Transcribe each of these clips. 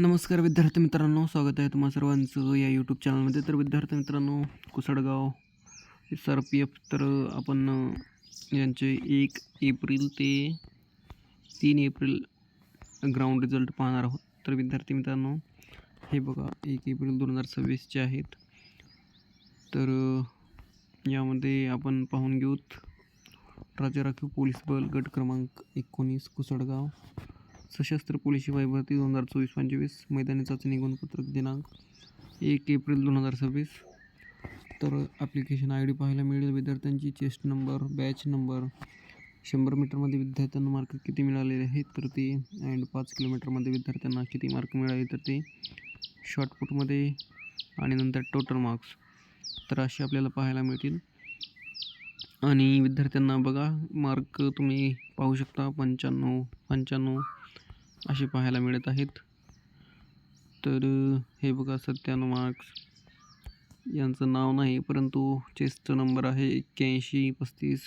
नमस्कार विद्यार्थी मित्रांनो, स्वागत आहे तुम्हा सर्वांचं या यूट्यूब चॅनलमध्ये. तर विद्यार्थी मित्रांनो, कुसडगाव SRPF तर आपण यांचे 1 एप्रिल ते 3 एप्रिल ग्राउंड रिझल्ट पाहणार आहोत. तर विद्यार्थी मित्रांनो, हे बघा 1 एप्रिल 2026चे आहेत. तर यामध्ये आपण पाहून घेऊत राज्य राखीव पोलीस बल गट क्रमांक 19 कुसडगाव, सशस्त्र पोलीस शिपाई भरती 2024-25, मैदानी चाचणी गुणपत्रक दिनांक 1 एप्रिल 2026. तर ॲप्लिकेशन ID पाहायला मिळेल. विद्यार्थ्यांची चेस्ट नंबर, बॅच नंबर, 100 मीटरमध्ये विद्यार्थ्यांना मार्क किती मिळालेले आहेत तर ते, अँड 5 किलोमीटरमध्ये विद्यार्थ्यांना किती मार्क मिळाले तर ते, शॉर्टपुटमध्ये आणि नंतर टोटल मार्क्स तर असे आपल्याला पाहायला मिळतील. आणि विद्यार्थ्यांना बघा मार्क तुम्ही पाहू शकता 95 असे पाहायला मिळत आहेत. तर हे बघा 97 मार्क्स, यांचं नाव नाही परंतु चेस्टचा नंबर आहे 81 35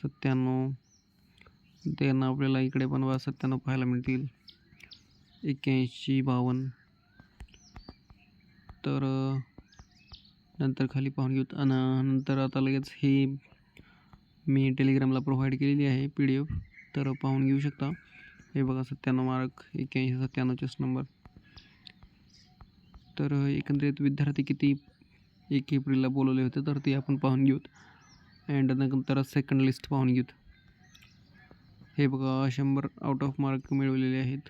97. त्यांना आपल्याला इकडे पण 97 पाहायला मिळतील, 81 52. तर नंतर खाली पाहून घेऊत. आणि नंतर आता लगेच हे मी टेलिग्रामला प्रोव्हाइड केलेली आहे PDF, तर पाहून घेऊ शकता. हे बघा 97 मार्क, 81 97 चेस्ट नंबर. तर एकंदरीत विद्यार्थी किती 1 एप्रिलला बोलवले होते तर ते आपण पाहून घेऊत. अँड नंतर सेकंड लिस्ट पाहून घेऊत. हे बघा 100 आउट ऑफ मार्क मिळवलेले आहेत.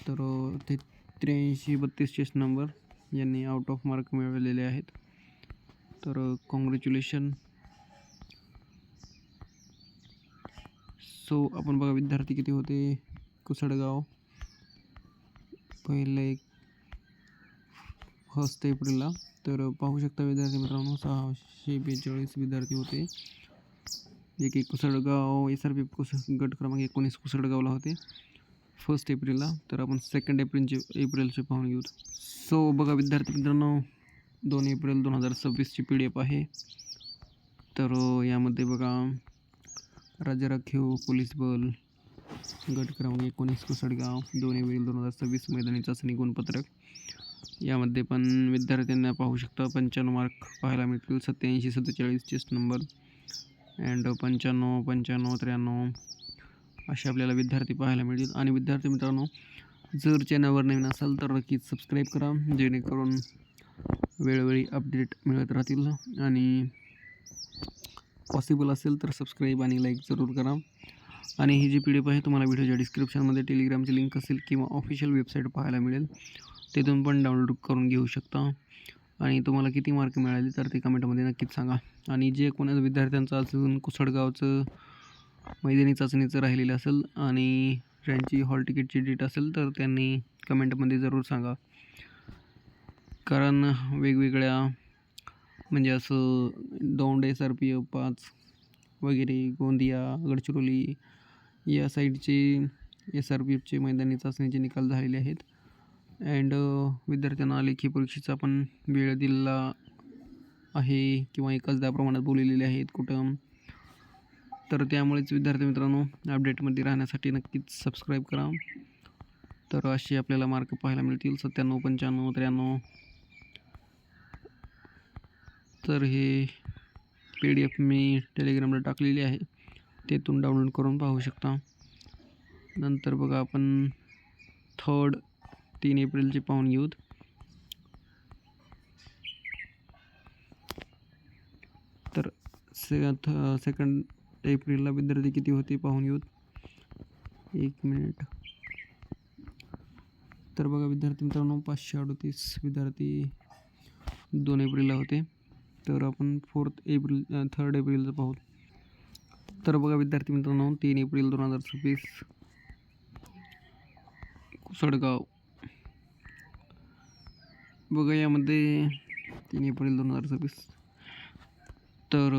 तर ते 83 32 चेस्ट नंबर यांनी आउट ऑफ मार्क मिळवलेले आहेत. तर कॉंग्रॅच्युलेशन. सो आपण बघा विद्यार्थी किती होते कुसडगाव पहिले 1 एप्रिलला. तर पाहू शकता विद्यार्थी मित्रांनो 642 विद्यार्थी होते. जे की कुसडगाव SRPF गट क्रमांक 19 कुसडगावला होते 1 एप्रिलला. तर आपण 2 एप्रिलचे पाहून घेऊ. सो बघा विद्यार्थी मित्रांनो, 2 एप्रिल 2026ची PDF आहे. तर यामध्ये बघा राज्य राखीव पोलीस बल गट क्रमांक 19 कुसडगाव 2 एप्रिल 2026, मैदानी चाचणी गुणपत्रक. यामध्ये पण विद्यार्थ्यांना पाहू शकता 95 मार्क पाहायला मिळतील, 87 47 चेस्ट नंबर, अँड 95 95 93 असे आपल्याला विद्यार्थी पाहायला मिळतील. आणि विद्यार्थी मित्रांनो, जर चॅनलवर नवीन असाल तर नक्कीच सबस्क्राईब करा, जेणेकरून वेळोवेळी अपडेट मिळत राहतील. आणि पॉसिबल असेल तर सबस्क्राईब आणि लाईक जरूर करा. आणि ही जी PDF आहे तुम्हाला व्हिडिओच्या डिस्क्रिप्शनमध्ये टेलिग्रामची लिंक असेल किंवा ऑफिशियल वेबसाईट पाहायला मिळेल, तिथून पण डाउनलोड करून घेऊ शकता. आणि तुम्हाला किती मार्क मिळाले तर ते कमेंटमध्ये नक्कीच सांगा. आणि जे कोणा विद्यार्थ्यांचं अजून कुसडगावचं मैदानी चाचणीचं राहिलेलं असेल आणि ज्यांची हॉल तिकीटची डेट असेल तर त्यांनी कमेंटमध्ये जरूर सांगा. कारण वेगवेगळ्या म्हणजे असं दौंड SRPF 5 वगैरे, गोंदिया, गडचिरोली या साईडचे SRPFचे मैदानी चाचणीचे निकाल झालेले आहेत. अँड विद्यार्थ्यांना लेखी परीक्षेचा पण वेळ दिलेला आहे किंवा एकाच प्रमाणात बोललेले आहेत कुठं. तर त्यामुळेच विद्यार्थी मित्रांनो, अपडेटमध्ये राहण्यासाठी नक्कीच सबस्क्राईब करा. तर असे आपल्याला मार्क पाहायला मिळतील 97 95 93. तर हे PDF मी टेलिग्रामला टाकलेली आहे, तेथून डाउनलोड करून पाहू शकता. नंतर बघा आपण 3 एप्रिलचे पाहून घेऊत. तर 2 एप्रिलला विद्यार्थी किती होते पाहून घेऊत. 1 मिनिट. तर बघा विद्यार्थी मित्रांनो, 538 विद्यार्थी 2 एप्रिलला होते. तर आपण 3 एप्रिलचं पाहू. तर बघा विद्यार्थी मित्रांनो, 3 एप्रिल 2026 कुसडगाव. बघा यामध्ये 3 एप्रिल 2026 तर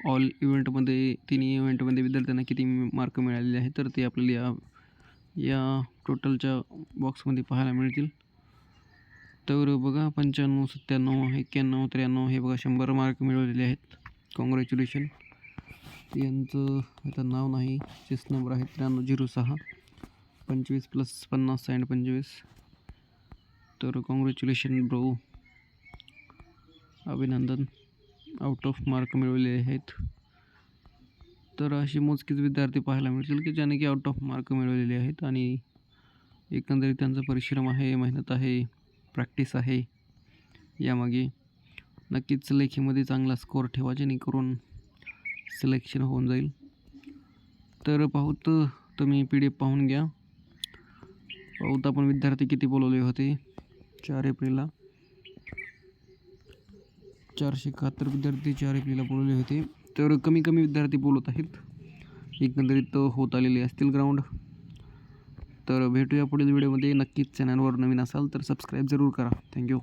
ऑल इव्हेंटमध्ये 3 इव्हेंटमध्ये विद्यार्थ्यांना किती मार्क मिळालेले आहेत तर ते आपल्याला या टोटलच्या बॉक्समध्ये पाहायला मिळतील. तर बघा 95 97 91 93 हे बघा 100 मार्क मिळवलेले आहेत. कॉंग्रॅच्युलेशन. यांचं आता नाव नाही, चेस्ट नंबर आहे 9306. 25+50 अँड 25. तर कॉंग्रॅच्युलेशन ब्रो, अभिनंदन, आउट ऑफ मार्क मिळवलेले आहेत. तर असे मोजकेच विद्यार्थी पाहायला मिळतील की ज्याने की आउट ऑफ मार्क मिळवलेले आहेत आणि एकंदरीत त्यांचा परिश्रम आहे, मेहनत आहे, प्रॅक्टिस आहे यामागे. नक्कीच लेखीमध्ये चांगला स्कोअर ठेवा जेणेकरून सिलेक्शन होऊन जाईल. तर पाहूत तुम्ही PDF पाहून घ्या. पाहूत आपण विद्यार्थी किती बोलवले होते 4 एप्रिलला. 471 विद्यार्थी 4 एप्रिलला बोलवले होते. तर कमी विद्यार्थी बोलत आहेत, एकंदरीत होत आलेले असतील ग्राउंड. तर भेटूया पुढील व्हिडिओमध्ये. नक्कीच चॅनलवर नवीन असाल तर सबस्क्राईब जरूर करा. थँक्यू.